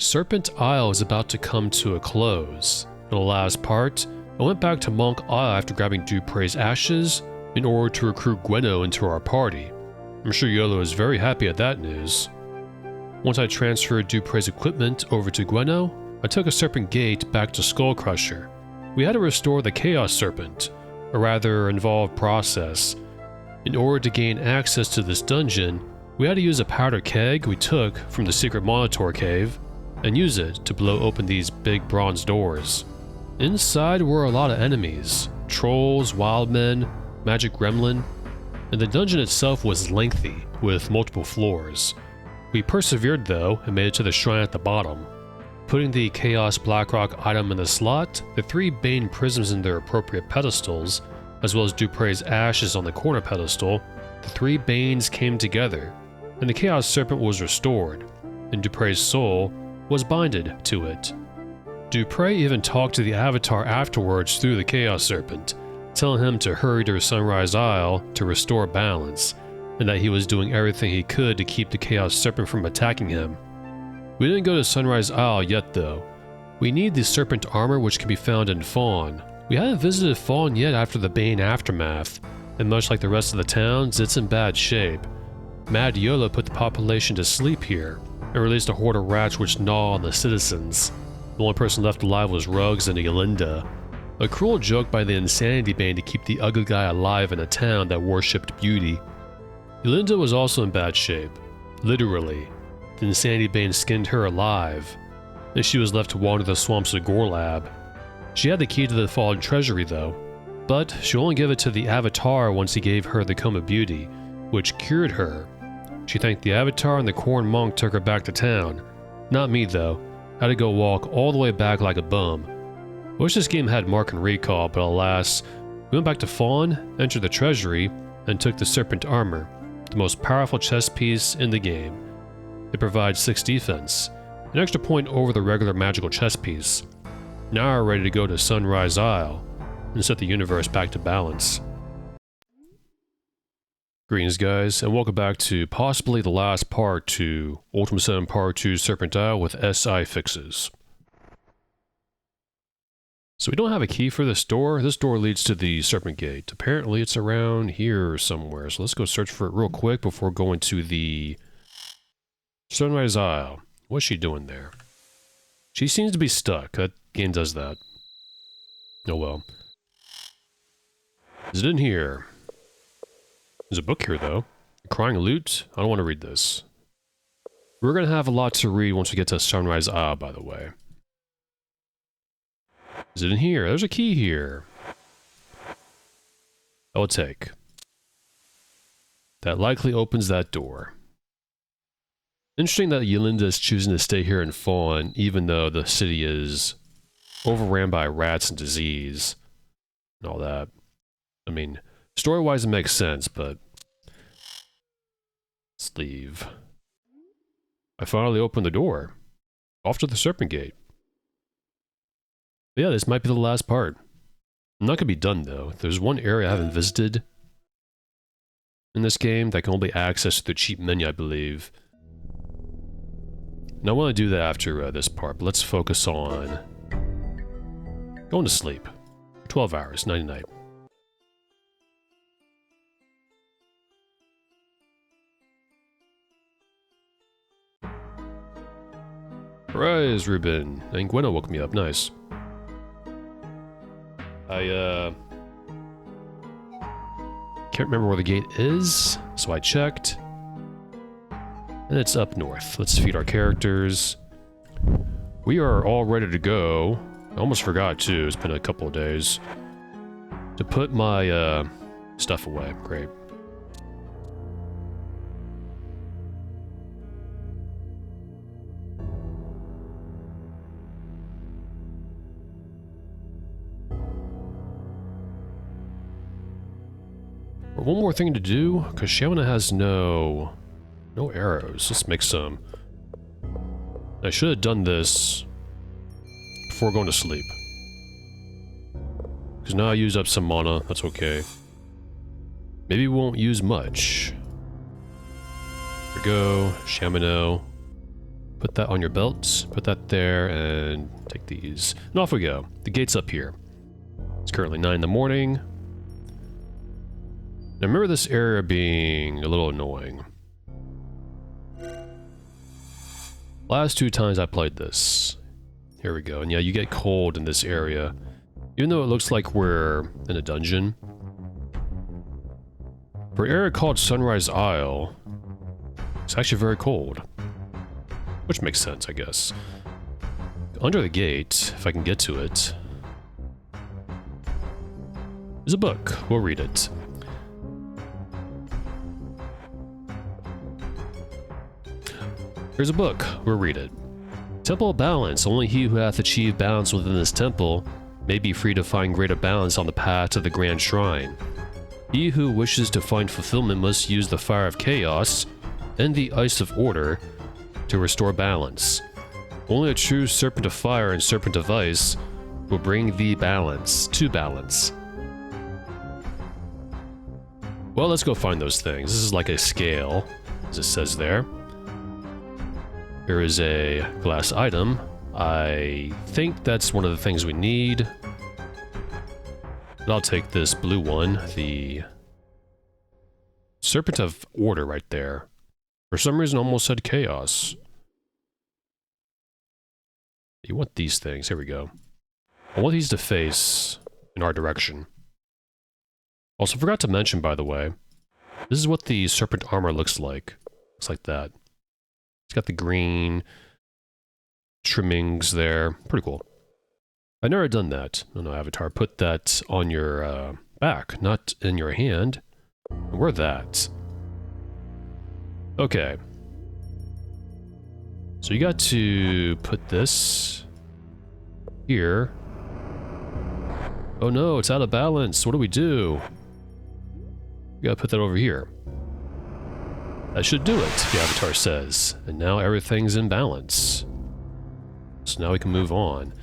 Serpent Isle is about to come to a close. In the last part, I went back to Monk Isle after grabbing Dupre's ashes in order to recruit Gwenno into our party. I'm sure Yolo is very happy at that news. Once I transferred Dupre's equipment over to Gwenno, I took a Serpent Gate back to Skullcrusher. We had to restore the Chaos Serpent, a rather involved process. In order to gain access to this dungeon, we had to use a powder keg we took from the secret Monitor cave and use it to blow open these big bronze doors. Inside were a lot of enemies, trolls, wildmen, magic gremlin, and the dungeon itself was lengthy, with multiple floors. We persevered though and made it to the shrine at the bottom. Putting the Chaos Blackrock item in the slot, the 3 Bane prisms in their appropriate pedestals, as well as Dupre's ashes on the corner pedestal, the 3 Banes came together, and the Chaos Serpent was restored, and Dupre's soul was binded to it. Dupre even talked to the Avatar afterwards through the Chaos Serpent, telling him to hurry to Sunrise Isle to restore balance, and that he was doing everything he could to keep the Chaos Serpent from attacking him. We didn't go to Sunrise Isle yet though. We need the Serpent armor which can be found in Fawn. We hadn't visited Fawn yet after the Bane aftermath, and much like the rest of the towns, it's in bad shape. Mad Yolo put the population to sleep here, and released a horde of rats which gnaw on the citizens. The only person left alive was Ruggs and Yolinda. A cruel joke by the Insanity Bane to keep the ugly guy alive in a town that worshipped beauty. Yolinda was also in bad shape. Literally. The Insanity Bane skinned her alive, and she was left to wander the swamps of Gorlab. She had the key to the fallen treasury though, but she only gave it to the Avatar once he gave her the Comb of Beauty, which cured her. She thanked the Avatar and the Corn Monk took her back to town. Not me though. I had to go walk all the way back like a bum. I wish this game had Mark and Recall, but alas, we went back to Fawn, entered the treasury, and took the Serpent armor, the most powerful chess piece in the game. It provides 6 defense, an extra point over the regular magical chess piece. Now we're ready to go to Sunrise Isle and set the universe back to balance. Greetings guys, and welcome back to possibly the last part to Ultima VII Part 2 Serpent Isle with SI fixes. So we don't have a key for this door. This door leads to the Serpent Gate. Apparently it's around here somewhere, so let's go search for it real quick before going to the Sunrise Isle. What's she doing there? She seems to be stuck. That game does that. Oh well. Is it in here? There's a book here though. Crying Lute? I don't want to read this. We're going to have a lot to read once we get to Sunrise Isle, by the way. Is it in here? There's a key here. I will take. That likely opens that door. Interesting that Yolinda is choosing to stay here in Fawn, even though the city is overran by rats and disease and all that. I mean, story-wise it makes sense, but let's leave. I finally opened the door. Off to the Serpent Gate. But yeah, this might be the last part. I'm not going to be done though. There's one area I haven't visited in this game that can only be accessed through the cheap menu, I believe. And I want to do that after this part, but let's focus on going to sleep. 12 hours, night-night. Rise, Ruben. And Gwenno woke me up. Nice. I can't remember where the gate is, so I checked. And it's up north. Let's feed our characters. We are all ready to go. I almost forgot too, it's been a couple of days. To put my stuff away. Great. One more thing to do, because Shamana has no arrows. Let's make some. I should have done this before going to sleep. Because now I used up some mana, that's okay. Maybe we won't use much. There we go, Shamano. put that on your belt, put that there, and take these. And off we go. The gate's up here. It's currently 9 in the morning. Now, remember this area being a little annoying. Last 2 times I played this. Here we go. And yeah, you get cold in this area. Even though it looks like we're in a dungeon. For an area called Sunrise Isle, it's actually very cold. Which makes sense, I guess. Under the gate, if I can get to it, there's a book. We'll read it. Here's a book. We'll read it. Temple of Balance. Only he who hath achieved balance within this temple may be free to find greater balance on the path to the grand shrine. He who wishes to find fulfillment must use the fire of chaos and the ice of order to restore balance. Only a true serpent of fire and serpent of ice will bring thee balance to balance. Well, let's go find those things. This is like a scale, as it says there. There is a glass item. I think that's one of the things we need. But I'll take this blue one, the Serpent of Order right there. For some reason, I almost said chaos. You want these things. Here we go. I want these to face in our direction. Also, forgot to mention, by the way, this is what the serpent armor looks like. Looks like that. It's got the green trimmings there. Pretty cool. I've never done that. No, Avatar. Put that on your back, not in your hand. Wear that. Okay. So you got to put this here. Oh no, it's out of balance. What do we do? We gotta put that over here. That should do it, the Avatar says. And now everything's in balance. So now we can move on.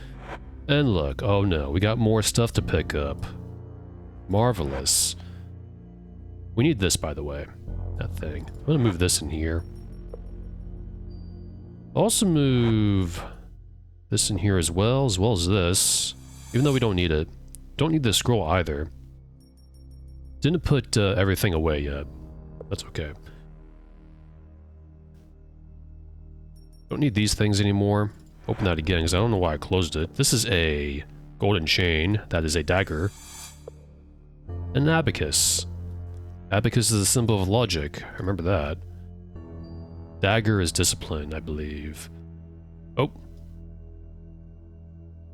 And look, oh no, we got more stuff to pick up. Marvelous. We need this, by the way. That thing. I'm gonna move this in here. Also move this in here as well as this. Even though we don't need it. Don't need the scroll either. Didn't put everything away yet. That's okay. Don't need these things anymore. Open that again, because I don't know why I closed it. This is a golden chain. That is a dagger. An abacus. Abacus is a symbol of logic. I remember that. Dagger is discipline, I believe. Oh.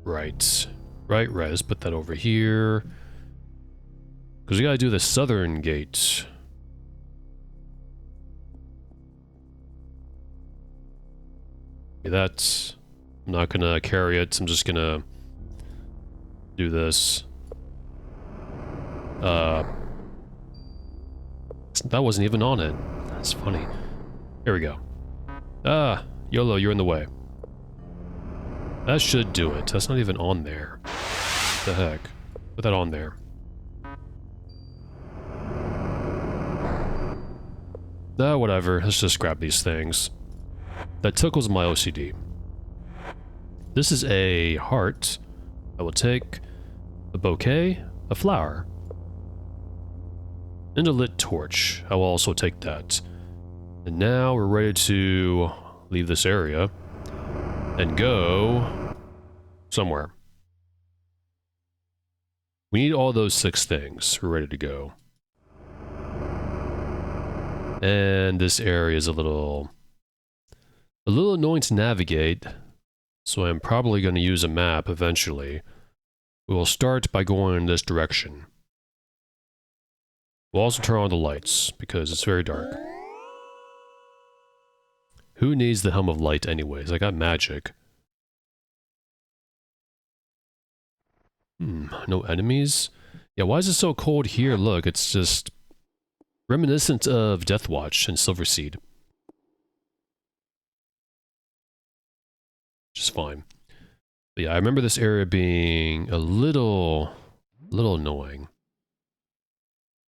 Right. Right. Let's put that over here. Because we gotta do the southern gate. Okay, that's... I'm not gonna carry it, I'm just gonna do this. That wasn't even on it. That's funny. Here we go. Ah, YOLO, you're in the way. That should do it. That's not even on there. What the heck? Put that on there. Whatever. Let's just grab these things. That tickles my OCD. This is a heart. I will take a bouquet, a flower, and a lit torch. I will also take that. And now we're ready to leave this area and go somewhere. We need all those 6 things. We're ready to go. And this area is a little annoying to navigate, so I'm probably going to use a map eventually. We will start by going in this direction. We'll also turn on the lights, because it's very dark. Who needs the Helm of Light anyways? I got magic. No enemies? Yeah, why is it so cold here? Look, it's just reminiscent of Deathwatch and Silverseed. Which is fine. But yeah, I remember this area being a little annoying.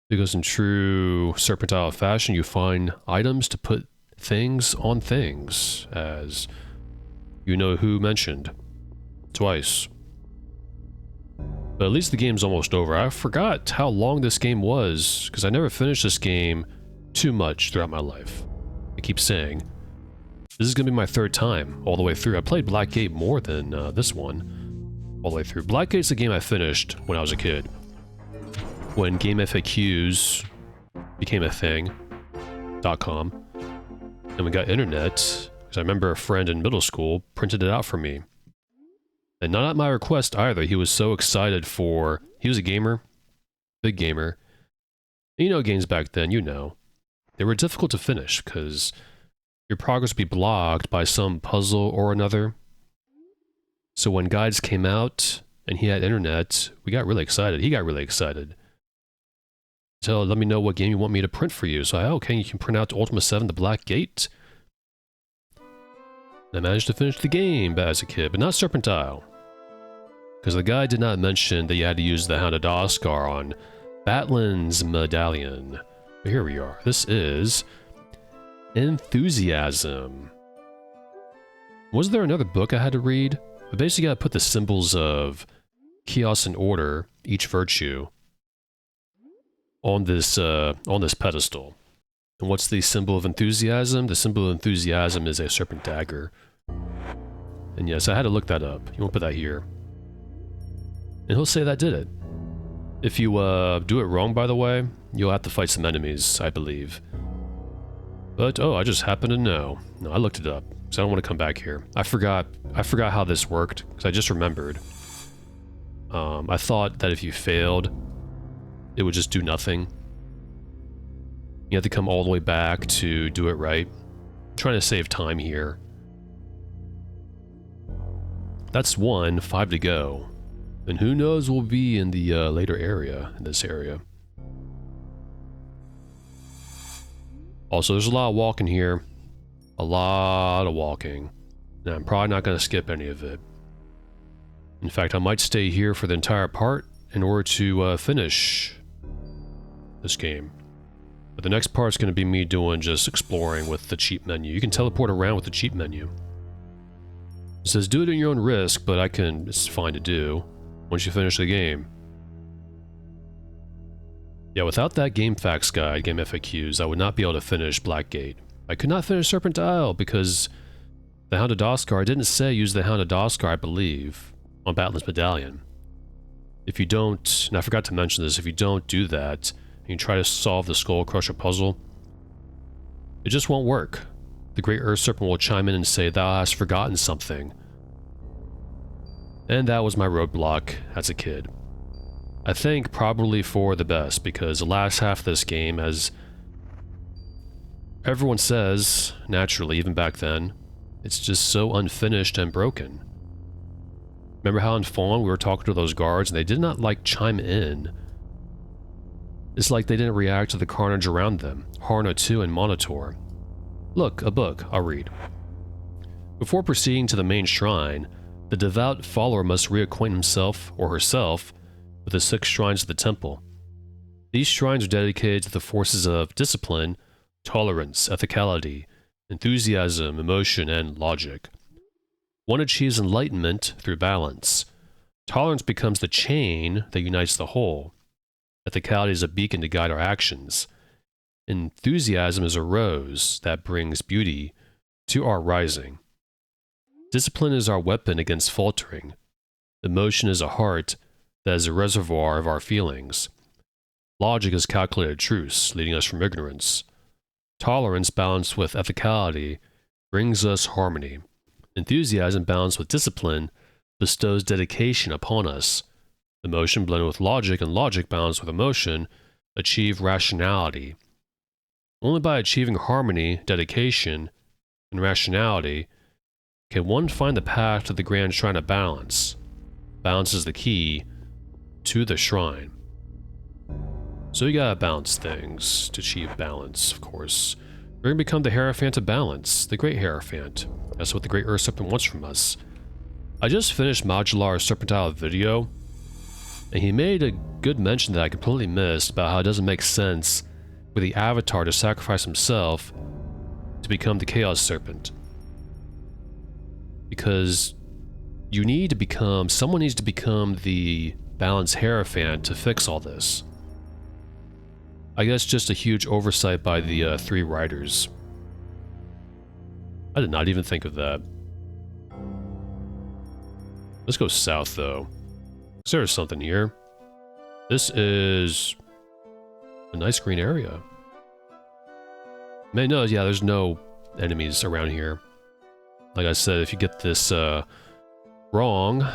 Because in true Serpentile fashion, you find items to put things on things, as you know who mentioned. Twice. But at least the game's almost over. I forgot how long this game was, because I never finished this game too much throughout my life. I keep saying, this is going to be my third time all the way through. I played Blackgate more than this one all the way through. Blackgate's the game I finished when I was a kid. When Game FAQs became a thing, .com, and we got internet, because I remember a friend in middle school printed it out for me. And not at my request either. He was so excited for... He was a gamer. Big gamer. And you know games back then, you know. They were difficult to finish, because your progress would be blocked by some puzzle or another. So when guides came out, and he had internet, we got really excited. He got really excited. So let me know what game you want me to print for you. So okay, you can print out Ultima VII, the Black Gate. And I managed to finish the game as a kid, but not Serpent, because the guy did not mention that you had to use the Hounded Oscar on Batlin's medallion. But here we are. This is Enthusiasm. Was there another book I had to read? But basically, I put the symbols of chaos and order, each virtue, on this pedestal. And what's the symbol of enthusiasm? The symbol of enthusiasm is a serpent dagger. And yes, I had to look that up. You won't put that here. And he'll say that did it. If you do it wrong, by the way, you'll have to fight some enemies, I believe. But oh, I just happen to know. No, I looked it up, so I don't want to come back here. I forgot how this worked, because I just remembered. I thought that if you failed, it would just do nothing. You have to come all the way back to do it right. I'm trying to save time here. That's 5 to go. And who knows we'll be in the later area, in this area. Also, there's a lot of walking here. A lot of walking. And I'm probably not going to skip any of it. In fact, I might stay here for the entire part in order to finish this game. But the next part's going to be me doing just exploring with the cheat menu. You can teleport around with the cheat menu. It says do it at your own risk, but it's fine to do once you finish the game. Yeah, without that game facts guide, game FAQs, I would not be able to finish Blackgate. I could not finish Serpent because the Hounded Oscar didn't say use the Hounded Oscar, I believe, on Batlin's medallion. If you don't, and I forgot to mention this, if you don't do that, and you try to solve the Skull Crusher puzzle, it just won't work. The Great Earth Serpent will chime in and say, "Thou hast forgotten something." And that was my roadblock as a kid. I think probably for the best, because the last half of this game, as everyone says, naturally, even back then, it's just so unfinished and broken. Remember how in Fawn we were talking to those guards and they did not chime in? It's like they didn't react to the carnage around them. Harno 2 and Monitor. Look, a book. I'll read. Before proceeding to the main shrine, the devout follower must reacquaint himself or herself with the 6 shrines of the temple. These shrines are dedicated to the forces of discipline, tolerance, ethicality, enthusiasm, emotion, and logic. One achieves enlightenment through balance. Tolerance becomes the chain that unites the whole. Ethicality is a beacon to guide our actions. Enthusiasm is a rose that brings beauty to our rising. Discipline is our weapon against faltering. Emotion is a heart that is a reservoir of our feelings. Logic is calculated truths, leading us from ignorance. Tolerance balanced with ethicality brings us harmony. Enthusiasm balanced with discipline bestows dedication upon us. Emotion blended with logic and logic balanced with emotion achieve rationality. Only by achieving harmony, dedication, and rationality can one find the path to the grand shrine of balance. Balance is the key to the shrine. So you gotta balance things to achieve balance, of course. We're gonna become the Hierophant of Balance, the Great Hierophant. That's what the Great Earth Serpent wants from us. I just finished Modular Serpentile video, and he made a good mention that I completely missed about how it doesn't make sense for the Avatar to sacrifice himself to become the Chaos Serpent. Because you need to become, someone needs to become the Balance Hierophant to fix all this. I guess just a huge oversight by the 3 writers. I did not even think of that. Let's go south, though. There's something here. This is a nice green area. Man, no, yeah, there's no enemies around here. Like I said, if you get this wrong,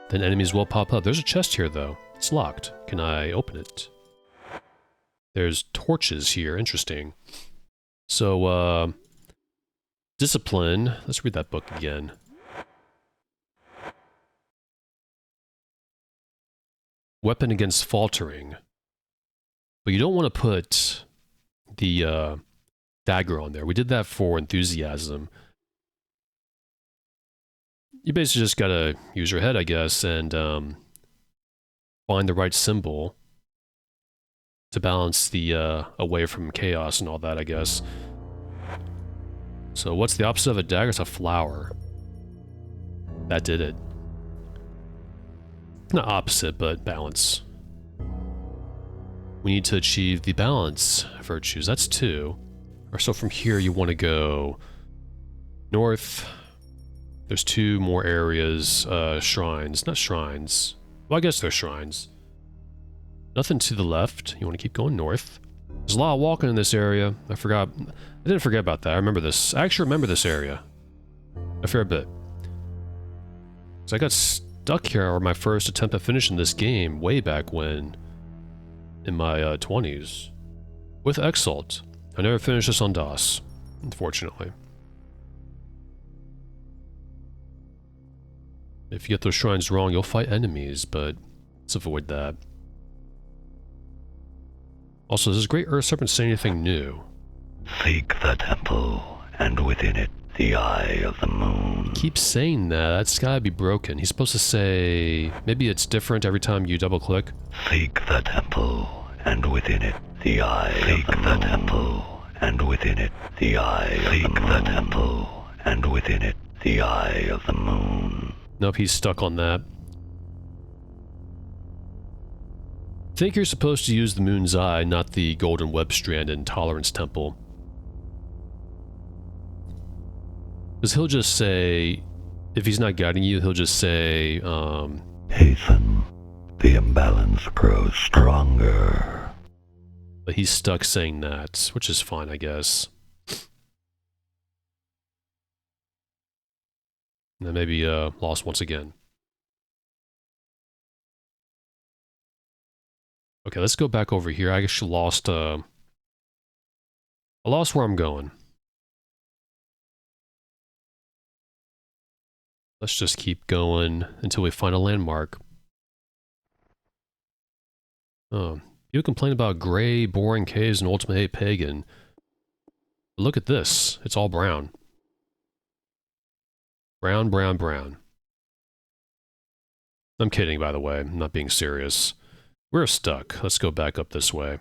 then enemies will pop up. There's a chest here, though. It's locked. Can I open it? There's torches here. Interesting. So, discipline. Let's read that book again. Weapon against faltering. But you don't want to put the dagger on there. We did that for enthusiasm. You basically just gotta use your head, I guess, and find the right symbol to balance the away from chaos and all that, I guess. So what's the opposite of a dagger? It's a flower. That did it. Not opposite, but balance. We need to achieve the balance virtues. That's 2. Or so from here you want to go north. There's 2 more areas, shrines. Not shrines. Well, I guess they're shrines. Nothing to the left. You want to keep going north. There's a lot of walking in this area. I didn't forget about that. I remember this. I actually remember this area a fair bit. So I got stuck here on my first attempt at finishing this game way back when, in my 20s, with Exalt. I never finished this on DOS, unfortunately. If you get those shrines wrong, you'll fight enemies, but let's avoid that. Also, does this Great Earth Serpent say anything new? Seek the temple, and within it, the eye of the moon. He keeps saying that. That's gotta be broken. He's supposed to say... Maybe it's different every time you double-click. Seek the temple, and within it, the eye of the moon. Seek the temple, and within it, the eye of the moon. Seek the temple, and within it, the eye of the moon. Nope, he's stuck on that. I think you're supposed to use the moon's eye, not the golden web strand in Tolerance Temple. Because he'll just say, if he's not guiding you, he'll just say, Hasten, the imbalance grows stronger. But he's stuck saying that, which is fine, I guess. And then maybe lost once again. Okay, let's go back over here. I actually lost, I lost where I'm going. Let's just keep going until we find a landmark. Oh, people complain about gray, boring caves in Ultima VIII Pagan. But look at this. It's all brown. Brown, brown, brown. I'm kidding, by the way. I'm not being serious. We're stuck. Let's go back up this way.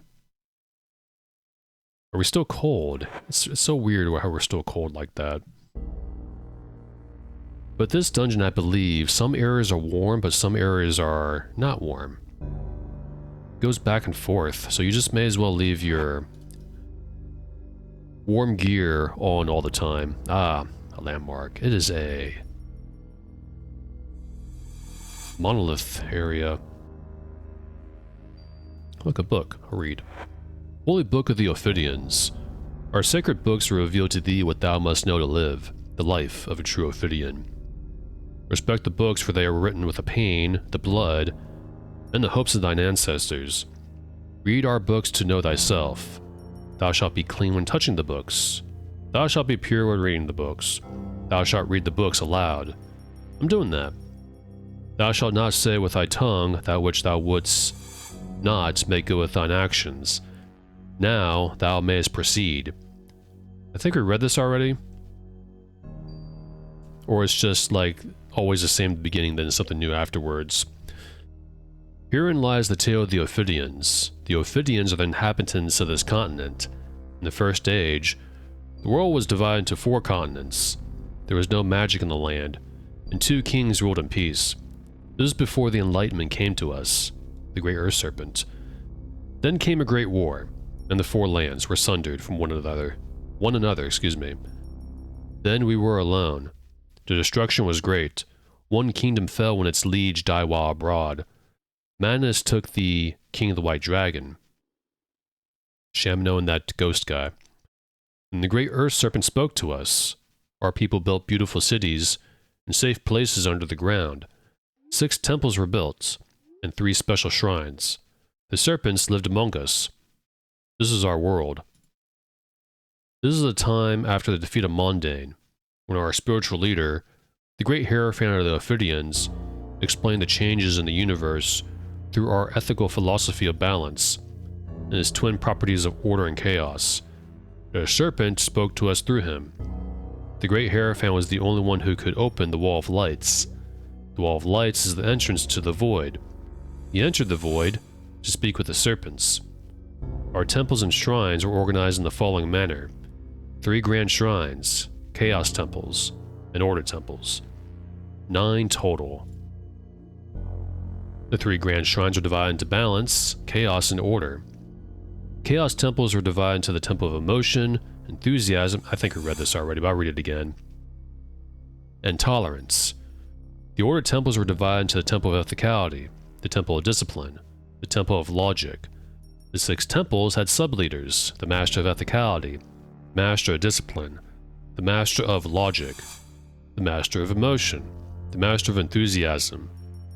Are we still cold? It's so weird how we're still cold like that. But this dungeon, I believe, some areas are warm, but some areas are not warm. It goes back and forth, so you just may as well leave your warm gear on all the time. Ah, a landmark. It is a monolith area. Look, a book. I'll read. Holy Book of the Ophidians. Our sacred books reveal to thee what thou must know to live, the life of a true Ophidian. Respect the books, for they are written with the pain, the blood, and the hopes of thine ancestors. Read our books to know thyself. Thou shalt be clean when touching the books. Thou shalt be pure when reading the books. Thou shalt read the books aloud. I'm doing that. Thou shalt not say with thy tongue that which thou wouldst not make good with thine actions. Now thou mayest proceed. I think we read this already. Or it's just like always the same at the beginning, then something new afterwards. Herein lies the tale of the Ophidians. The Ophidians are the inhabitants of this continent. In the first age, the world was divided into 4 continents. There was no magic in the land, and 2 kings ruled in peace. This was before the Enlightenment came to us, the Great Earth Serpent. Then came a great war, and the 4 lands were sundered from one another. Then we were alone. The destruction was great. One kingdom fell when its liege died while abroad. Madness took the king of the White Dragon, Shamno and that ghost guy. And the Great Earth Serpent spoke to us. Our people built beautiful cities and safe places under the ground. 6 temples were built, and 3 special shrines. The serpents lived among us. This is our world. This is the time after the defeat of Mondane, when our spiritual leader, the great Hierophant of the Ophidians, explained the changes in the universe through our ethical philosophy of balance and his twin properties of order and chaos. The serpent spoke to us through him. The great Hierophant was the only one who could open the Wall of Lights. The Wall of Lights is the entrance to the Void. He entered the Void to speak with the serpents. Our temples and shrines were organized in the following manner: 3 grand shrines, chaos temples, and order temples. 9 total. The 3 grand shrines were divided into balance, chaos, and order. Chaos temples were divided into the Temple of Emotion, Enthusiasm, I think we read this already, but I'll read it again, and Tolerance. The order temples were divided into the Temple of Ethicality, the Temple of Discipline, the Temple of Logic. The 6 temples had sub-leaders: the Master of Ethicality, Master of Discipline, the Master of Logic, the Master of Emotion, the Master of Enthusiasm,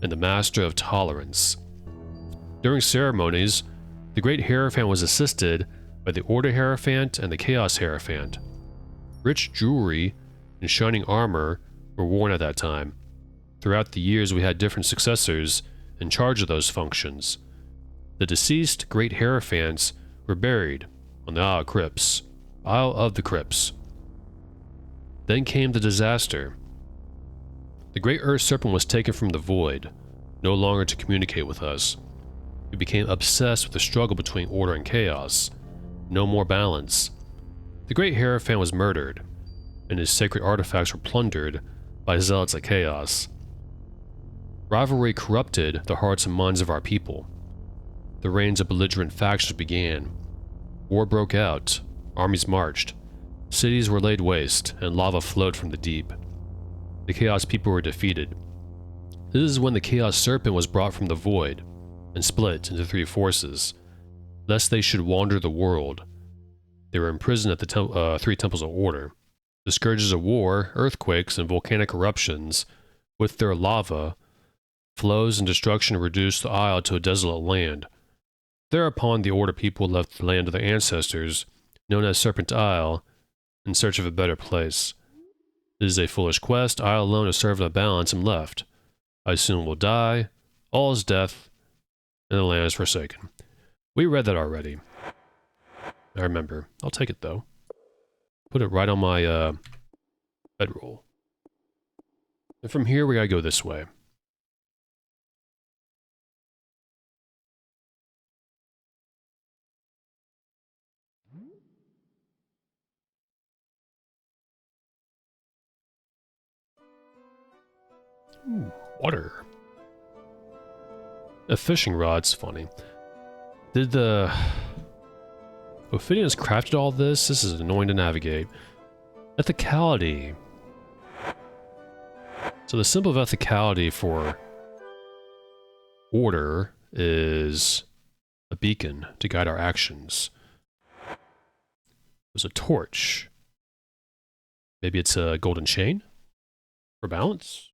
and the Master of Tolerance. During ceremonies, the Great Hierophant was assisted by the Order Hierophant and the Chaos Hierophant. Rich jewelry and shining armor were worn at that time. Throughout the years, we had different successors in charge of those functions. The deceased Great Hierophants were buried on the Isle of the Crypts. Then came the disaster. The Great Earth Serpent was taken from the Void, no longer to communicate with us. We became obsessed with the struggle between order and chaos. No more balance. The Great Hierophant was murdered, and his sacred artifacts were plundered by zealots of chaos. Rivalry corrupted the hearts and minds of our people. The reigns of belligerent factions began. War broke out, armies marched, cities were laid waste, and lava flowed from the deep. The Chaos people were defeated. This is when the Chaos Serpent was brought from the Void and split into 3 forces, lest they should wander the world. They were imprisoned at the 3 temples of order. The scourges of war, earthquakes, and volcanic eruptions, with their lava, flows and destruction reduced the isle to a desolate land. Thereupon the Order people left the land of their ancestors, known as Serpent Isle, in search of a better place. It is a foolish quest. I alone have served a balance and left. I soon will die. All is death, and the land is forsaken. We read that already. I remember. I'll take it, though. Put it right on my, bedroll. And from here, we gotta go this way. Ooh, water. A fishing rod's funny. Did the Ophidians crafted all this? This is annoying to navigate. Ethicality. So the symbol of ethicality for order is a beacon to guide our actions. There's a torch. Maybe it's a golden chain for balance?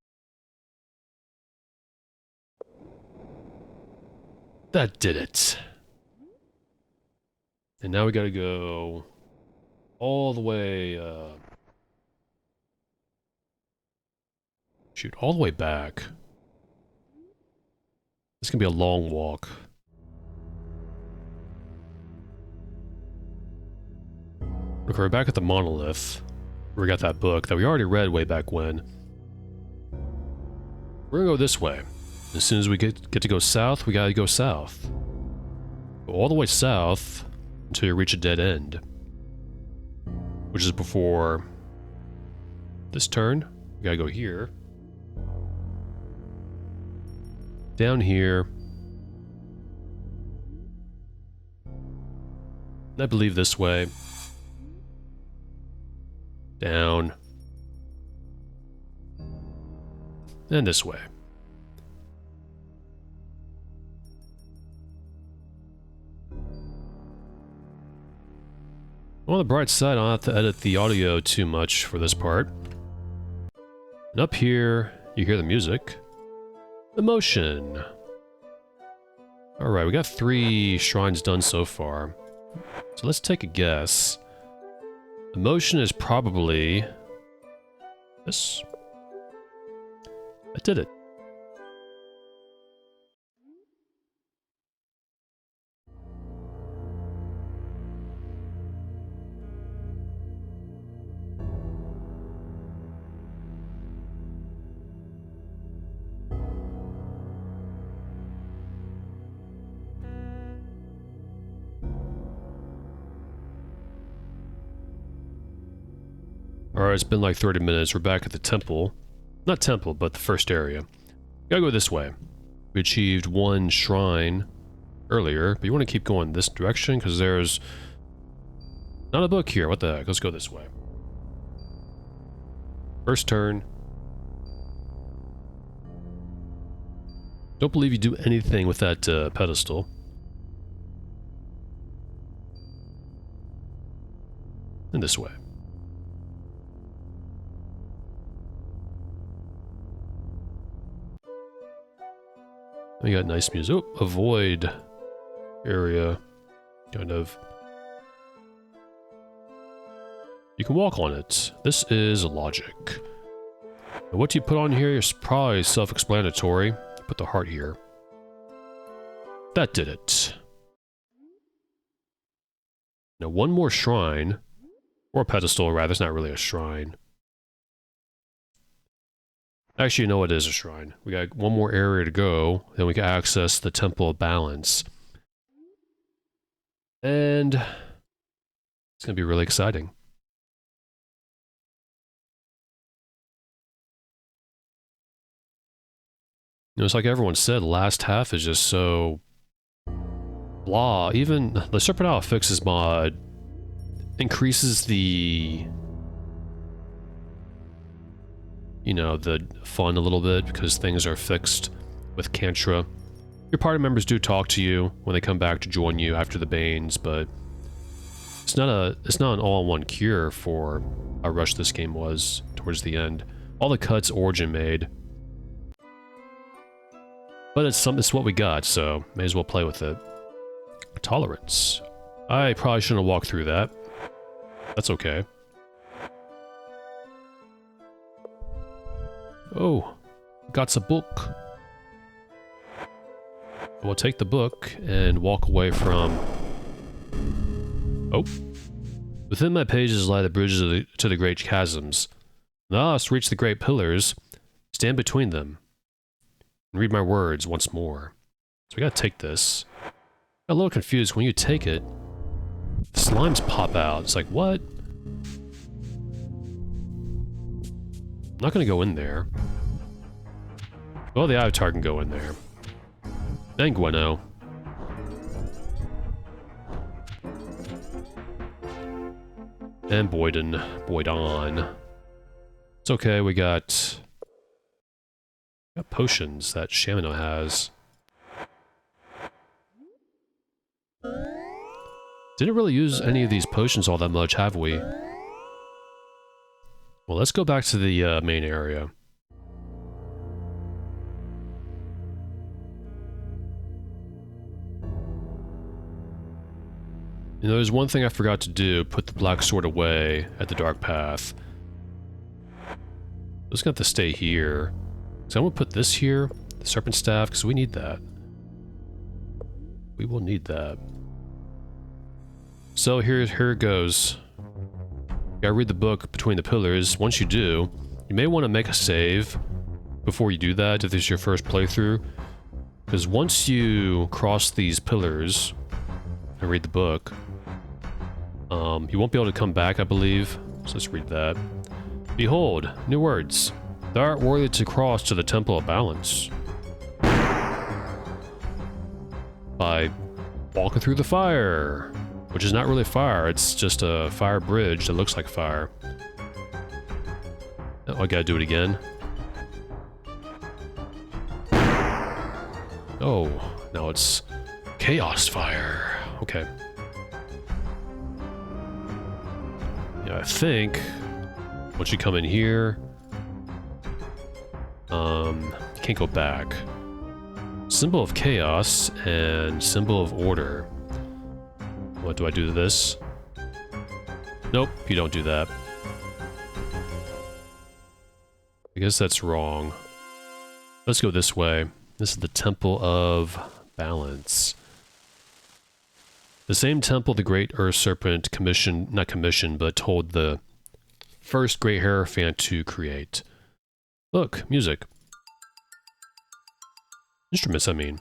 That did it. And now we gotta go all the way, shoot, all the way back. This can be a long walk. Okay, we're back at the monolith. We got that book that we already read way back when. We're gonna go this way. As soon as we get to go south, we gotta go south. Go all the way south until you reach a dead end. which is before this turn. We gotta go here. Down here. I believe this way. Down. And this way. On the bright side, I don't have to edit the audio too much for this part. And up here, you hear the music. Emotion. Alright, we got 3 shrines done so far. So let's take a guess. Emotion is probably this. I did it. Alright, it's been like 30 minutes. We're back at the temple. Not temple, but the first area. Gotta go this way. We achieved 1 shrine earlier, but you want to keep going this direction because there's not a book here. What the heck? Let's go this way. First turn. Don't believe you do anything with that pedestal. And this way. We got nice music. Oh, a void area. Kind of. You can walk on it. This is logic. And what you put on here is probably self-explanatory. Put the heart here. That did it. Now 1 more shrine. Or a pedestal, rather. It's not really a shrine. Actually, you know what is a shrine. We got 1 more area to go, then we can access the Temple of Balance. And it's going to be really exciting. You know, it's like everyone said, the last half is just so blah. Even the Serpent Fixes mod increases the, you know, the fun a little bit because things are fixed with Cantra. Your party members do talk to you when they come back to join you after the Banes, but it's not an all-in-one cure for how rushed this game was towards the end. All the cuts Origin made. But it's what we got, so may as well play with it. Tolerance. I probably shouldn't have walked through that. That's okay. Oh, got a book. We'll take the book and walk away from... Oh. Within my pages lie the bridges to the great chasms. Now I must reach the great pillars, stand between them, and read my words once more. So we gotta take this. I'm a little confused. When you take it, the slimes pop out. It's like, what? I'm not gonna go in there. Well, the Avatar can go in there. And Gweno. And Boydon. It's okay, we got potions that Shamino has. Didn't really use any of these potions all that much, have we? Well, let's go back to the main area. You know, there's one thing I forgot to do, put the black sword away at the dark path. I'm just gonna have to stay here. So I'm gonna put this here, the serpent staff, because we need that. We will need that. So here it goes. You gotta read the book Between the Pillars. Once you do, you may want to make a save before you do that if this is your first playthrough. Because once you cross these pillars and read the book, He won't be able to come back, I believe. So let's read that. Behold, new words. Thou art worthy to cross to the Temple of Balance. By walking through the fire. Which is not really fire, it's just a fire bridge that looks like fire. Oh, I gotta do it again. Oh, now it's chaos fire. Okay. Yeah, I think once you come in here, you can't go back. Symbol of chaos and symbol of order. What do I do to this? Nope, you don't do that. I guess that's wrong. Let's go this way. This is the Temple of Balance. The same temple the great Earth Serpent not commissioned, but told the first Great Hierophant to create. Look, music. Instruments, I mean.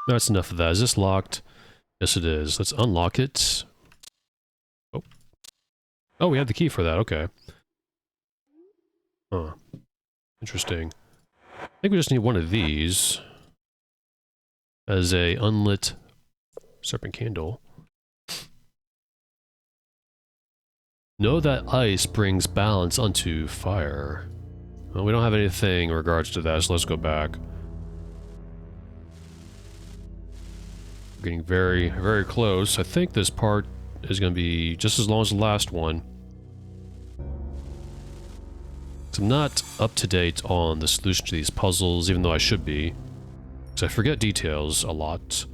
That's enough of that. Is this locked? Yes, it is. Let's unlock it. Oh. Oh, we have the key for that. Okay. Huh. Interesting. I think we just need one of these as a unlit serpent candle. Know that ice brings balance unto fire. Well, we don't have anything in regards to that, so let's go back. We're getting very, very close. I think this part is going to be just as long as the last one. So I'm not up to date on the solution to these puzzles, even though I should be. Because I forget details a lot.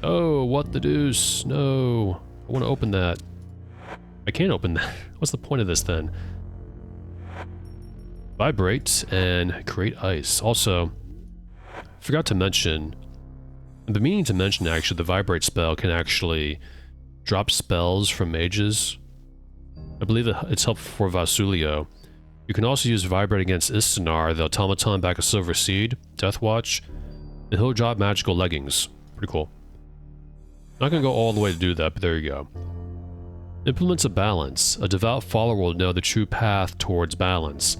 Oh, what the deuce? No. I want to open that. I can't open that. What's the point of this then? Vibrate and create ice. Also, I forgot to mention, I've been meaning to mention actually, the Vibrate spell can actually drop spells from mages. I believe it's helpful for Vasulio. You can also use Vibrate against Istanar, the automaton back a Silver Seed, Deathwatch, and he'll drop magical leggings. Pretty cool. Not gonna go all the way to do that, but there you go. Implements of balance. A devout follower will know the true path towards balance.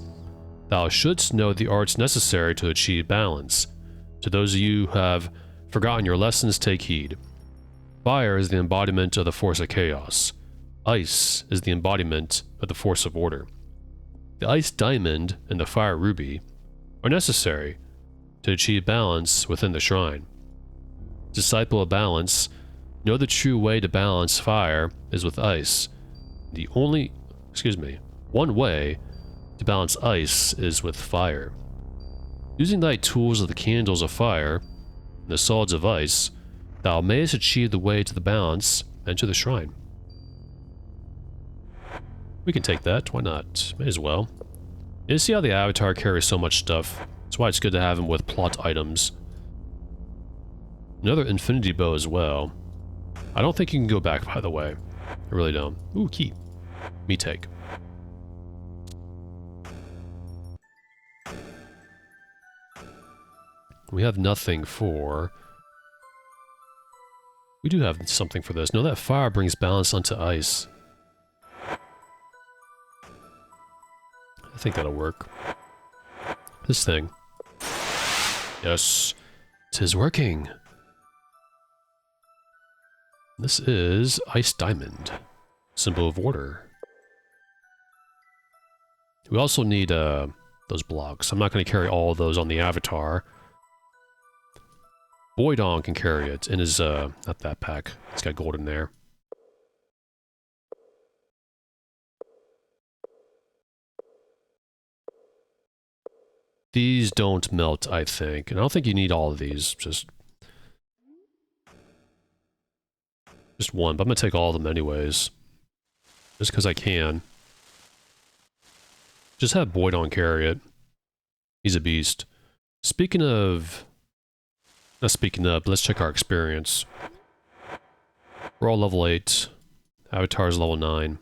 Thou shouldst know the arts necessary to achieve balance. To those of you who have forgotten your lessons, take heed. Fire is the embodiment of the force of chaos. Ice is the embodiment of the force of order. The ice diamond and the fire ruby are necessary to achieve balance within the shrine. Disciple of balance, know the true way to balance fire is with ice. One way to balance ice is with fire. Using thy tools of the candles of fire and the solids of ice, thou mayest achieve the way to the balance and to the shrine. We can take that, why not? May as well. You see how the avatar carries so much stuff. That's why it's good to have him with plot items. Another infinity bow as well. I don't think you can go back, by the way. I really don't. Ooh, key. Me take. We have nothing for... We do have something for this. No, that fire brings balance onto ice. I think that'll work. This thing. Yes. 'Tis working. This is Ice Diamond. Symbol of order. We also need those blocks. I'm not going to carry all of those on the avatar. Voidon can carry it in his, not that pack. It's got gold in there. These don't melt, I think. And I don't think you need all of these. Just one, but I'm going to take all of them anyways. Just because I can. Just have Voidon carry it. He's a beast. Speaking of, let's check our experience. We're all level 8. Avatar's level 9.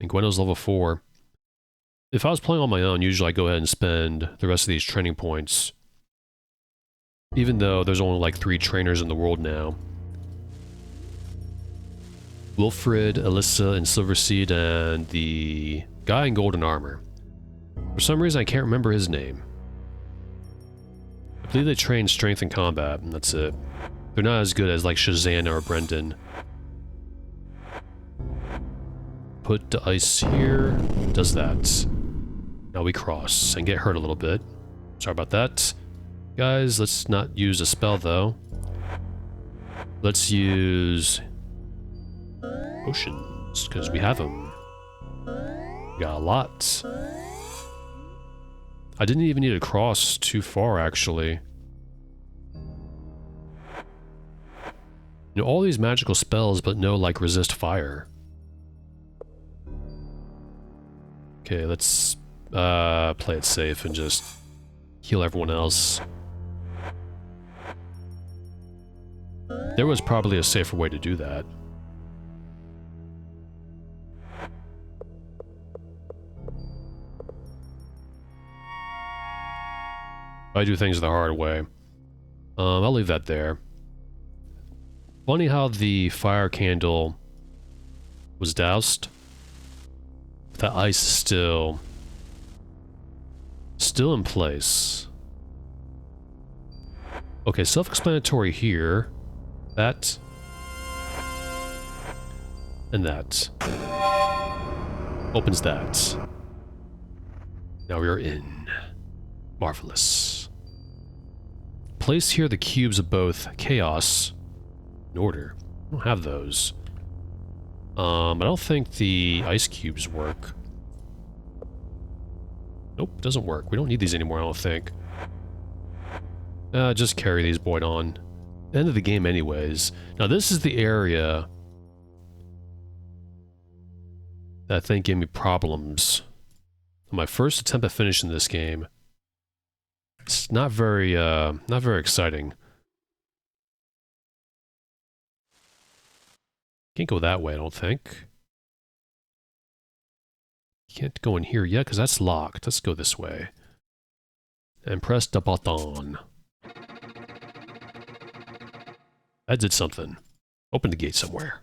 And Gweno's level 4. If I was playing on my own, usually I go ahead and spend the rest of these training points. Even though there's only like 3 trainers in the world now. Wilfred, Alyssa, and Silverseed, and the guy in golden armor. For some reason, I can't remember his name. I believe they train strength and combat, and that's it. They're not as good as like Shazam or Brendan. Put the ice here. Does that. Now we cross and get hurt a little bit. Sorry about that. Guys, let's not use a spell though. Let's use potions, because we have them. We got a lot. I didn't even need to cross too far, actually. You know, all these magical spells, but no, like, resist fire. Okay, let's play it safe and just heal everyone else. There was probably a safer way to do that. I do things the hard way. I'll leave that there. Funny how the fire candle was doused. The ice is still in place. Okay, self-explanatory here. That. And that. Opens that. Now we are in. Marvelous. Place here the cubes of both chaos and order. I don't have those. I don't think the ice cubes work. Nope, doesn't work. We don't need these anymore, I don't think. Just carry these boys on. End of the game anyways. Now this is the area that I think gave me problems. On my first attempt at finishing this game. It's not very exciting. Can't go that way, I don't think. Can't go in here yet, because that's locked. Let's go this way. And press the button. That did something. Open the gate somewhere.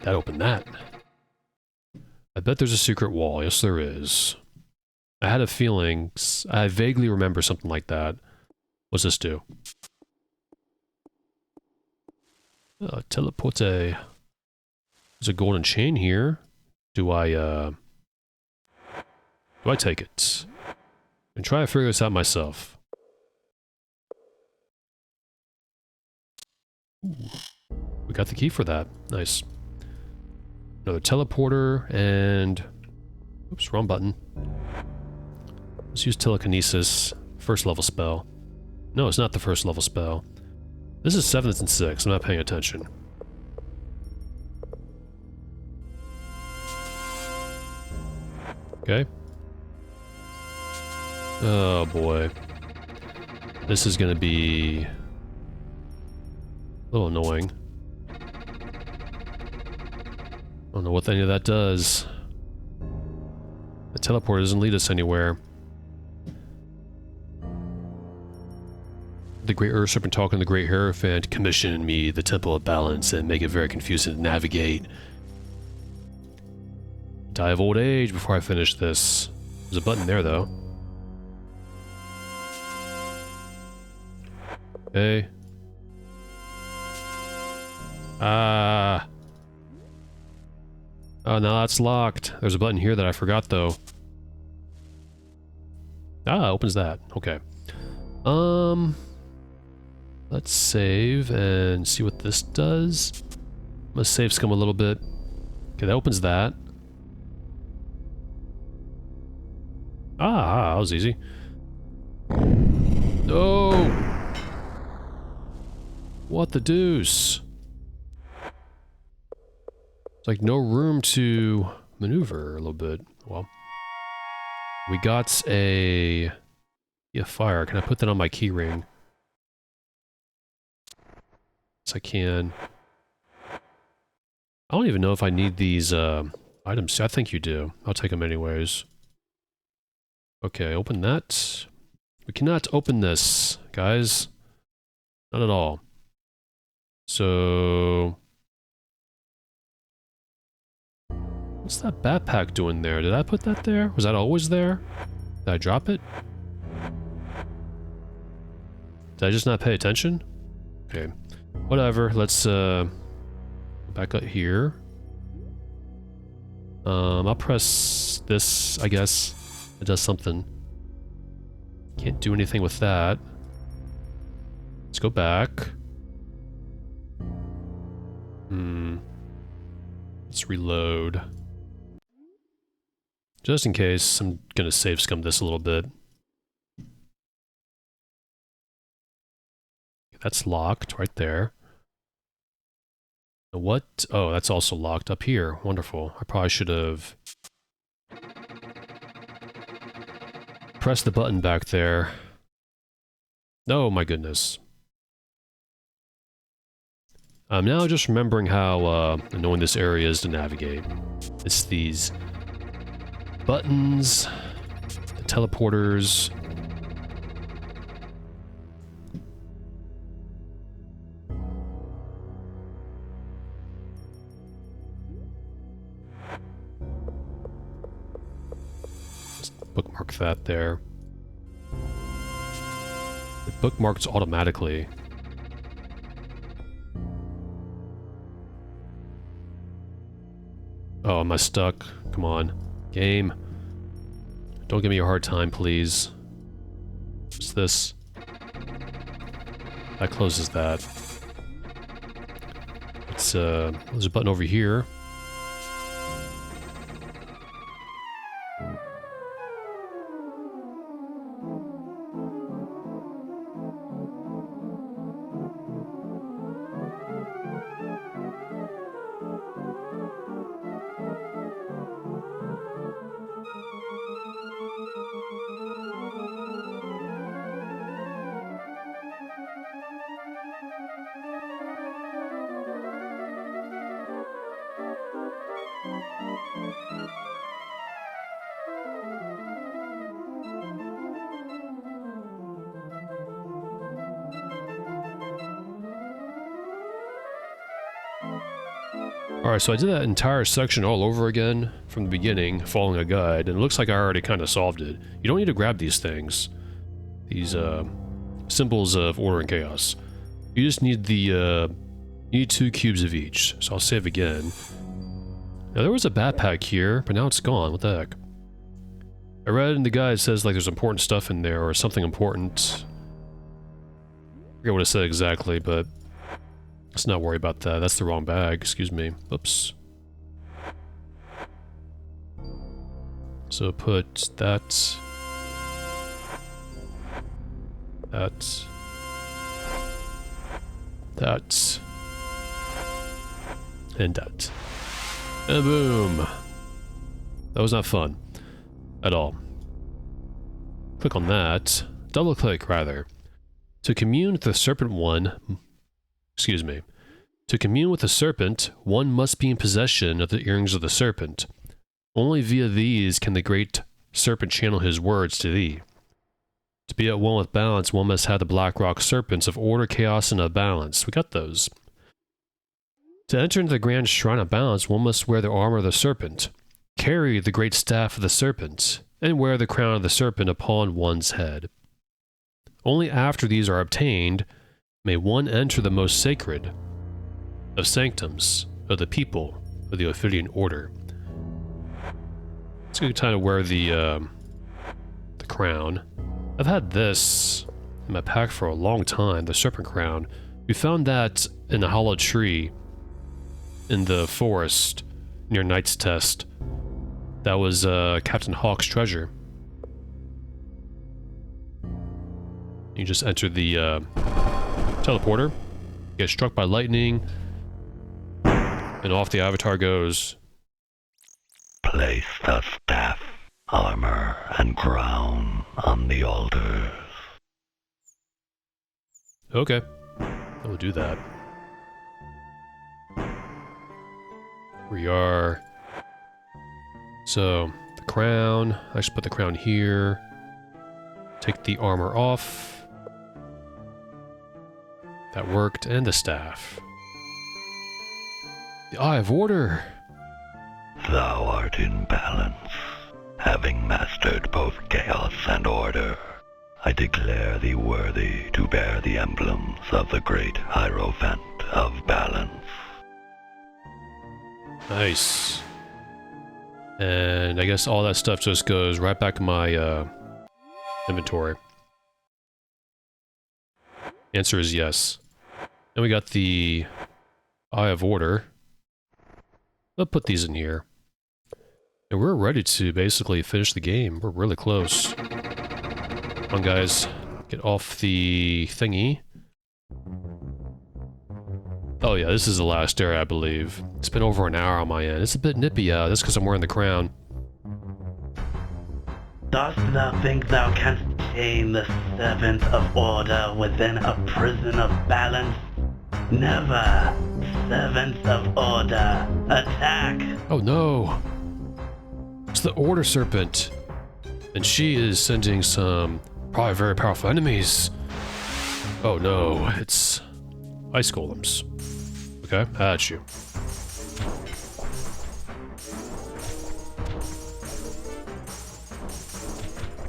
That opened that. I bet there's a secret wall. Yes, there is. I had a feeling. I vaguely remember something like that. What's this do? Teleporte. There's a golden chain here. Do I take it? And try to figure this out myself. Ooh. We got the key for that. Nice. Another teleporter and... Oops, wrong button. Let's use telekinesis. First level spell. No, it's not the first level spell. This is 7th and 6th. I'm not paying attention. Okay. Oh boy. This is gonna be... a little annoying. I don't know what any of that does. The teleport doesn't lead us anywhere. The Great Earth Serpent talking to the Great Hierophant commissioned me the Temple of Balance and make it very confusing to navigate. Die of old age before I finish this. There's a button there, though. Okay. Ah. Oh, now that's locked. There's a button here that I forgot, though. Ah, opens that. Okay. Let's save and see what this does. I'm gonna save scum a little bit. Okay, that opens that. Ah, that was easy. Oh! What the deuce? It's like no room to maneuver a little bit. Well, we got a Yeah, fire. Can I put that on my keyring? Yes, I can. I don't even know if I need these items. I think you do. I'll take them anyways. Okay, open that. We cannot open this, guys. Not at all. So... what's that backpack doing there? Did I put that there? Was that always there? Did I drop it? Did I just not pay attention? Okay. Whatever, let's back up here. I'll press this, I guess. It does something. Can't do anything with that. Let's go back. Let's reload. Just in case, I'm gonna save scum this a little bit. That's locked right there. What? Oh, that's also locked up here. Wonderful. I probably should have pressed the button back there. Oh my goodness. I'm now just remembering how annoying this area is to navigate. It's these buttons, the teleporters. Just bookmark that there. It bookmarks automatically. Oh, am I stuck? Come on. Game. Don't give me a hard time, please. What's this? That closes that. It's, there's a button over here. Alright, so I did that entire section all over again from the beginning, following a guide, and it looks like I already kind of solved it. You don't need to grab these things. These, symbols of order and chaos. You just need the, you need 2 cubes of each, so I'll save again. Now, there was a backpack here, but now it's gone. What the heck? I read in the guide, it says, like, there's important stuff in there, or something important. I forget what it said exactly, but let's not worry about that. That's the wrong bag. Excuse me. Oops. So put that. That. That. And that. And boom. That was not fun. At all. Click on that. Double click, rather. To commune with the Serpent one... Excuse me. To commune with the Serpent, one must be in possession of the earrings of the Serpent. Only via these can the great Serpent channel his words to thee. To be at one with balance, one must have the Black Rock Serpents of order, chaos, and of balance. We got those. To enter into the grand shrine of balance, one must wear the armor of the Serpent, carry the great staff of the Serpent, and wear the crown of the Serpent upon one's head. Only after these are obtained may one enter the most sacred of sanctums of the people of the Ophidian Order. It's a good time to wear the crown. I've had this in my pack for a long time, the Serpent Crown. We found that in a hollow tree in the forest near Knight's Test. That was Captain Hawk's treasure. You just enter the teleporter, get struck by lightning, and off the avatar goes. Place the staff, armor, and crown on the altars. Okay. I will do that. We are... So, the crown. I should put the crown here. Take the armor off. That worked. And the staff. The Eye of Order! Thou art in balance. Having mastered both chaos and order, I declare thee worthy to bear the emblems of the great Hierophant of Balance. Nice. And I guess all that stuff just goes right back in my inventory. Answer is yes. Then we got the Eye of Order. I'll put these in here. And we're ready to basically finish the game. We're really close. Come on, guys. Get off the thingy. Oh yeah, this is the last area, I believe. It's been over an hour on my end. It's a bit nippy out. That's because I'm wearing the crown. Dost thou think thou canst tame the serpent of order within a prison of balance? Never! Servants of order, attack! Oh no! It's the Order Serpent! And she is sending some probably very powerful enemies. Oh no, it's ice golems. Okay, at you.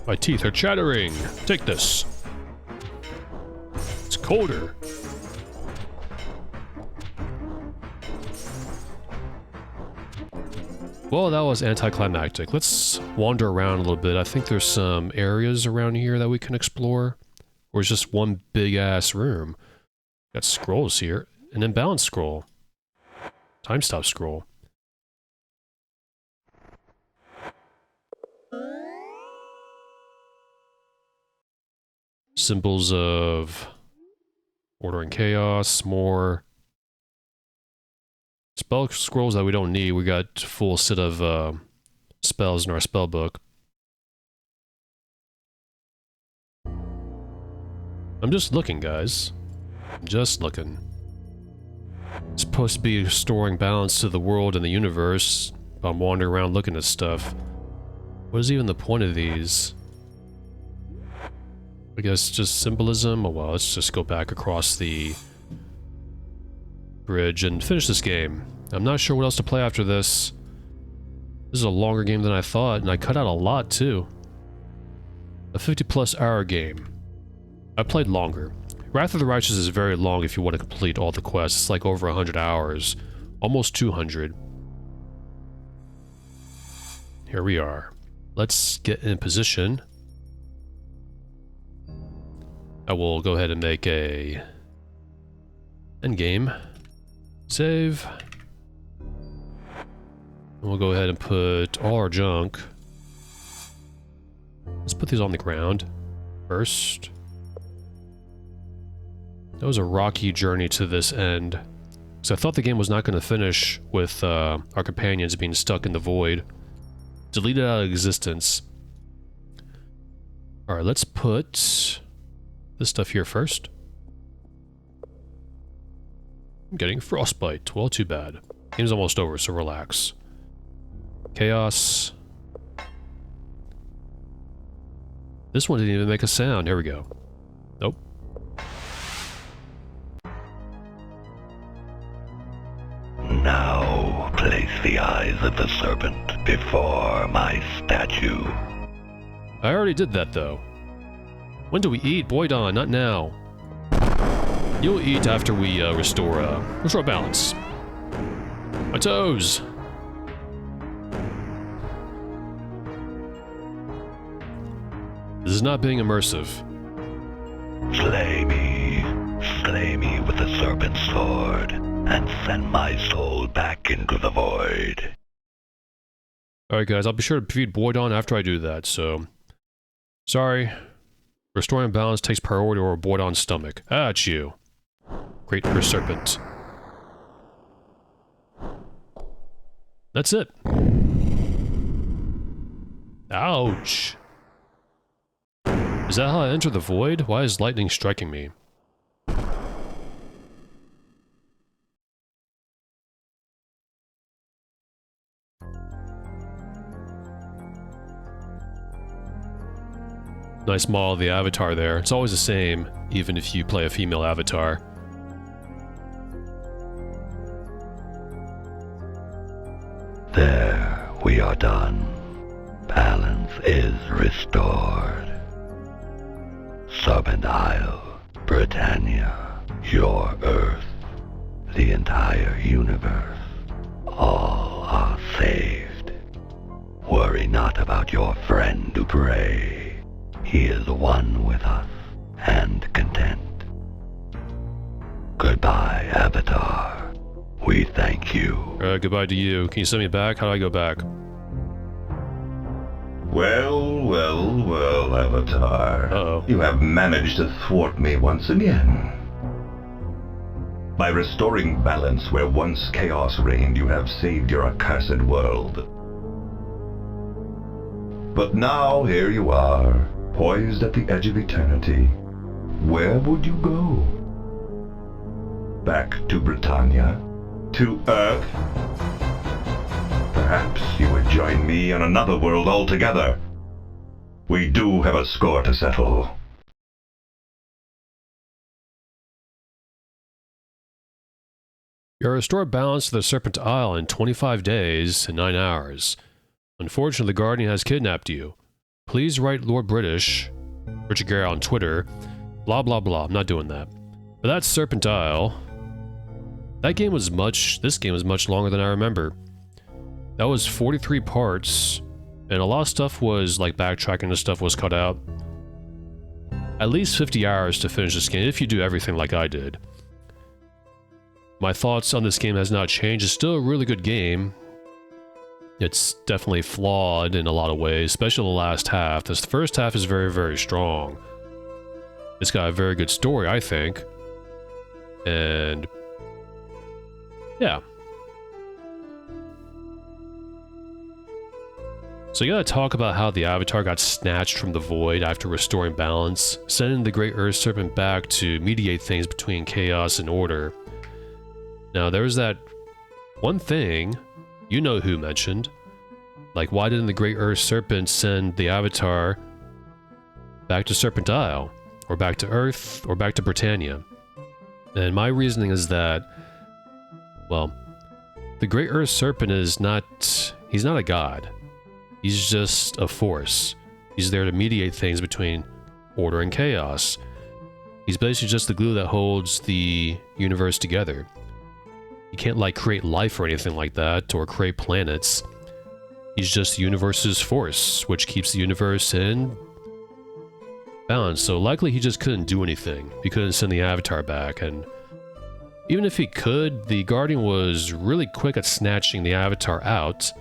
My teeth are chattering. Take this. It's colder. Well, that was anticlimactic. Let's wander around a little bit. I think there's some areas around here that we can explore. Or it's just one big-ass room. Got scrolls here. An imbalance scroll. Time stop scroll. Symbols of order and chaos. More spell scrolls that we don't need. We got full set of spells in our spell book. I'm just looking, guys. I'm just looking. It's supposed to be restoring balance to the world and the universe. But I'm wandering around looking at stuff. What is even the point of these? I guess just symbolism? Oh well, let's just go back across the bridge and finish this game. I'm not sure what else to play after this. This is a longer game than I thought, and I cut out a lot too. A 50+ hour game. I played longer. Wrath of the Righteous is very long if you want to complete all the quests. It's like over 100 hours. Almost 200. Here we are. Let's get in position. I will go ahead and make a endgame. Save. And we'll go ahead and put all our junk. Let's put these on the ground first. That was a rocky journey to this end. Because I thought the game was not going to finish with our companions being stuck in the void. Deleted out of existence. Alright, let's put this stuff here first. I'm getting frostbite. Well, too bad. Game's almost over, so relax. Chaos. This one didn't even make a sound. Here we go. Nope. Now place the eyes of the serpent before my statue. I already did that, though. When do we eat? Boydon, not now. You'll eat after we restore balance. My toes! This is not being immersive. Slay me with the serpent's sword, and send my soul back into the void. Alright guys, I'll be sure to feed Boydon after I do that, so... Sorry. Restoring balance takes priority over Boydon's stomach. At you. Great Serpent. That's it. Ouch. Is that how I enter the void? Why is lightning striking me? Nice model of the avatar there. It's always the same, even if you play a female avatar. There, we are done. Balance is restored. Serpent Isle, Britannia, your Earth, the entire universe, all are saved. Worry not about your friend Dupre. He is one with us and content. Goodbye, Avatar. We thank you. Goodbye to you. Can you send me back? How do I go back? Well, Avatar. Uh-oh. You have managed to thwart me once again. By restoring balance where once chaos reigned, you have saved your accursed world. But now here you are, poised at the edge of eternity. Where would you go? Back to Britannia? To Earth? Perhaps you would join me on another world altogether. We do have a score to settle. You're restored balance to the Serpent Isle in 25 days and 9 hours. Unfortunately, the Guardian has kidnapped you. Please write Lord British, Richard Gere on Twitter, blah blah blah. I'm not doing that. But that's Serpent Isle. This game was much longer than I remember. That was 43 parts, and a lot of stuff was, like, backtracking and stuff was cut out. At least 50 hours to finish this game, if you do everything like I did. My thoughts on this game has not changed. It's still a really good game. It's definitely flawed in a lot of ways, especially the last half. The first half is very, very strong. It's got a very good story, I think. And yeah. So you gotta talk about how the Avatar got snatched from the void after restoring balance, sending the Great Earth Serpent back to mediate things between chaos and order. Now there's that one thing, you know who mentioned, like why didn't the Great Earth Serpent send the Avatar back to Serpent Isle, or back to Earth, or back to Britannia? And my reasoning is that, well, the Great Earth Serpent is he's not a god. He's just a force. He's there to mediate things between order and chaos. He's basically just the glue that holds the universe together. He can't, like, create life or anything like that, or create planets. He's just the universe's force, which keeps the universe in balance. So likely he just couldn't do anything. He couldn't send the Avatar back, and even if he could, the Guardian was really quick at snatching the Avatar out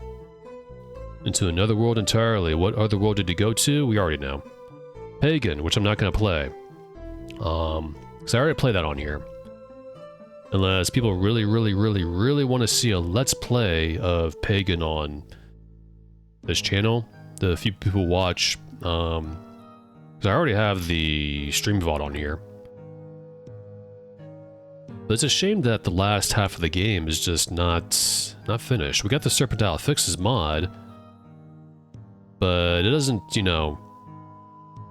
into another world entirely. What other world did he go to? We already know. Pagan, which I'm not going to play. Because I already played that on here. Unless people really want to see a Let's Play of Pagan on this channel. The few people watch, because I already have the stream VOD on here. But it's a shame that the last half of the game is just not finished. We got the Serpent Isle Fixes mod, but it doesn't, you know,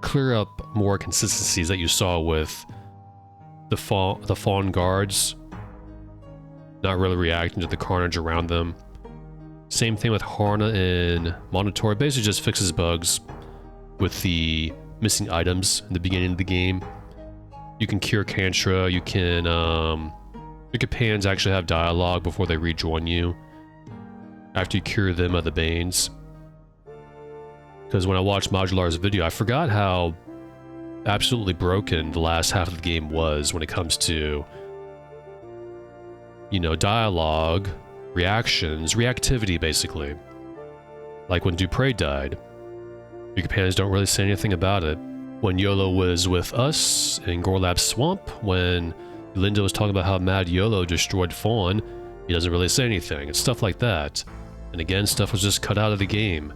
clear up more consistencies that you saw with the Fawn Guards not really reacting to the carnage around them. Same thing with Harna and Monitor. It basically just fixes bugs with the missing items in the beginning of the game. You can cure Kantra, you can, your companions actually have dialogue before they rejoin you after you cure them of the Banes. Because when I watched Modular's video, I forgot how absolutely broken the last half of the game was when it comes to, you know, dialogue, reactions, reactivity, basically. Like when Dupre died. Your companions don't really say anything about it. When Yolo was with us in Gorlap's Swamp, when Linda was talking about how Mad Yolo destroyed Fawn, he doesn't really say anything. It's stuff like that. And again, stuff was just cut out of the game.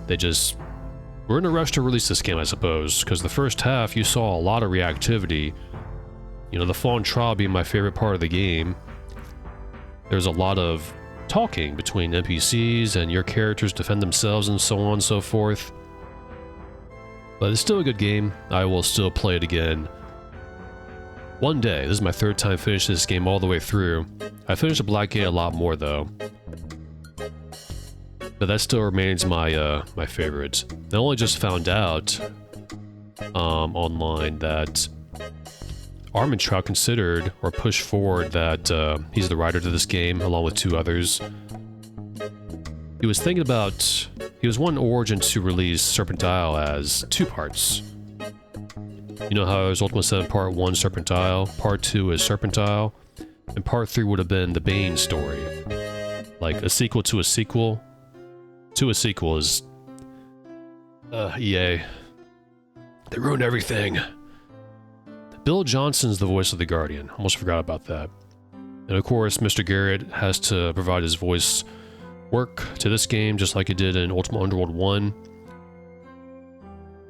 They just were in a rush to release this game, I suppose, because the first half you saw a lot of reactivity. You know, the Fawn Trial being my favorite part of the game. There's a lot of talking between NPCs and your characters defend themselves and so on and so forth. But it's still a good game. I will still play it again one day. This is my third time finishing this game all the way through. I finished the Black Gate a lot more though. But that still remains my my favorite. I only just found out online that Armentrout considered or pushed forward that he's the writer to this game along with 2 others. He was thinking about, he was wanting Origin to release Serpent Isle as 2 parts. You know how there's Ultima VII Part 1 Serpent Isle, Part 2 is Serpent Isle, and Part 3 would have been the Bane story. Like a sequel to a sequel. To a sequel is... EA. They ruined everything. Bill Johnson's the voice of the Guardian. Almost forgot about that. And of course, Mr. Garrett has to provide his voice work to this game, just like he did in Ultima Underworld 1.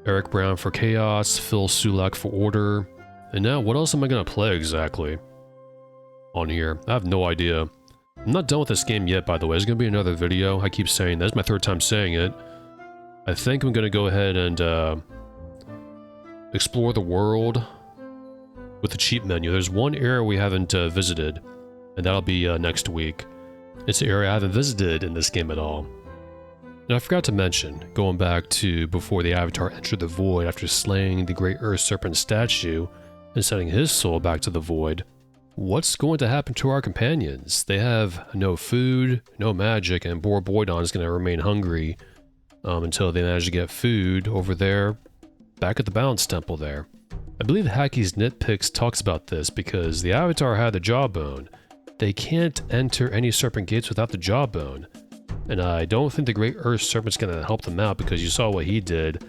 Eric Brown for Chaos, Phil Sulak for Order. And now, what else am I going to play exactly on here? I have no idea. I'm not done with this game yet, by the way. There's going to be another video. I keep saying that. This is my 3rd time saying it. I think I'm going to go ahead and explore the world with the cheat menu. There's one area we haven't visited, and that'll be next week. It's an area I haven't visited in this game at all. And I forgot to mention, going back to before the Avatar entered the Void after slaying the Great Earth Serpent statue and sending his soul back to the Void, what's going to happen to our companions? They have no food, no magic, and Bor Boydon is going to remain hungry until they manage to get food over there, back at the Balance Temple there. I believe Hacky's Nitpicks talks about this because the Avatar had the Jawbone. They can't enter any Serpent Gates without the Jawbone. And I don't think the Great Earth Serpent's going to help them out because you saw what he did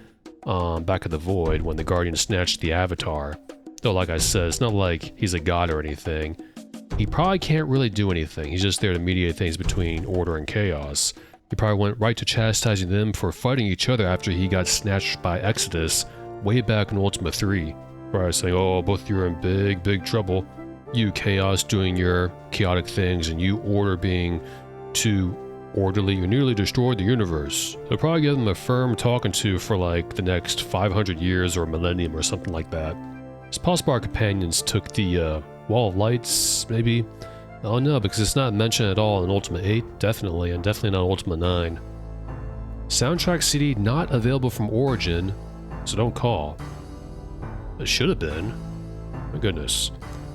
back at the Void when the Guardian snatched the Avatar. Though, like I said, it's not like he's a god or anything. He probably can't really do anything. He's just there to mediate things between Order and Chaos. He probably went right to chastising them for fighting each other after he got snatched by Exodus way back in Ultima 3. Probably saying, oh, both of you are in big, big trouble. You, Chaos, doing your chaotic things, and you, Order, being too orderly. You nearly destroyed the universe. They'll probably give them a firm talking to for like the next 500 years or a millennium or something like that. It's possible our companions took the Wall of Lights, maybe? I don't know, because it's not mentioned at all in Ultima 8, definitely, and definitely not Ultima 9. Soundtrack CD not available from Origin, so don't call. It should have been. My goodness.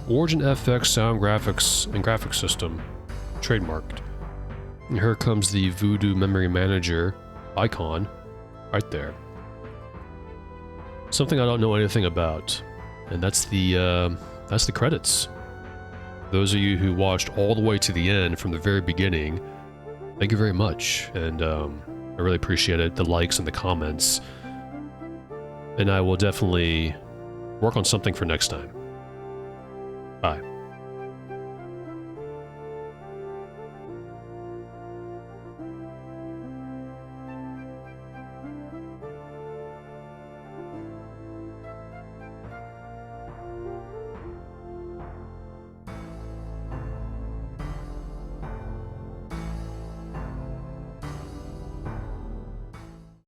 Origin FX Sound Graphics and Graphics System. Trademarked. And here comes the Voodoo Memory Manager icon. Right there. Something I don't know anything about. And that's the credits. Those of you who watched all the way to the end from the very beginning, thank you very much. And I really appreciate it. The likes and the comments. And I will definitely work on something for next time. Bye.